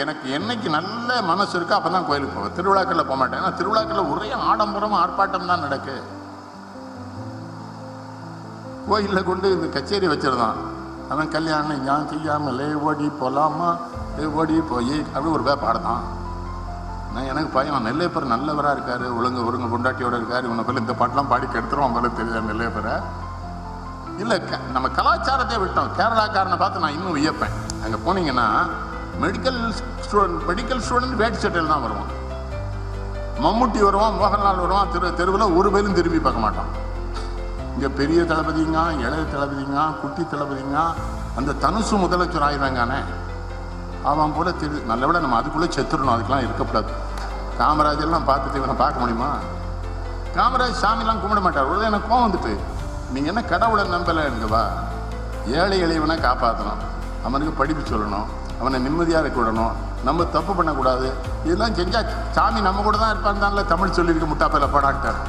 எனக்கு என்னைக்கு நல்ல மனசு இருக்கோ அப்போ தான் கோயிலுக்கு போவேன். திருவிழாக்களில் போக மாட்டேன். ஏன்னா திருவிழாக்களில் ஒரே ஆடம்பரம் ஆர்ப்பாட்டம் தான் நடக்கு. கோயிலில் கொண்டு இந்த கச்சேரி வச்சிருந்தான். அவன் கல்யாணம் ஞான் செய்யாமலே ஓடி போகலாமா ஓடி போய் அப்படி ஒரு பாடுதான். நான் எனக்கு பையன் நெல்லையப்பர் நல்லவராக இருக்காரு, ஒழுங்கு கொண்டாட்டியோட இருக்காரு, இவனை போல இந்த பாட்டெலாம் பாடி கெடுத்துருவான் போல தெரியாது நெல்லையப்பரை. இல்லை நம்ம கலாச்சாரத்தை விட்டோம். கேரளாக்காரனை பார்த்து நான் இன்னும் வியப்பேன். அங்கே போனீங்கன்னா மெடிக்கல் ஸ்டூடெண்ட் வேட்டி சட்டையில் தான் வருவான். மம்முட்டி வருவான், மோகன்லால் வருவான். தெருவில் ஒரு பேரும் திரும்பி பார்க்க மாட்டான். இங்கே பெரிய தளபதிங்க, இளைய தளபதிங்க, குட்டி தளபதிங்க, அந்த தனுசு முதலமைச்சர் ஆயிடுறாங்கானே அவன் போல தெரியுது. நல்ல விட நம்ம அதுக்குள்ளே செத்துடணும், அதுக்கெல்லாம் இருக்கக்கூடாது. காமராஜெல்லாம் பார்த்துட்டு இவனை பார்க்க முடியுமா? காமராஜ் சாமிலாம் கும்பிட மாட்டார். உடனே எனக்கு கோவம் வந்துட்டு, நீங்கள் என்ன கடவுளை நம்பலைங்கவா? ஏழை எளியவனை காப்பாற்றணும், அவனுக்கு படிப்பு சொல்லணும், அவனை நிம்மதியாக இருக்க விடணும், நம்ம தப்பு பண்ணக்கூடாது. இதெல்லாம் செஞ்சால் சாமி நம்ம கூட தான் இருப்பான்னு தமிழ் சொல்லியிருக்க முட்டாப்பையில் படாட்டார்.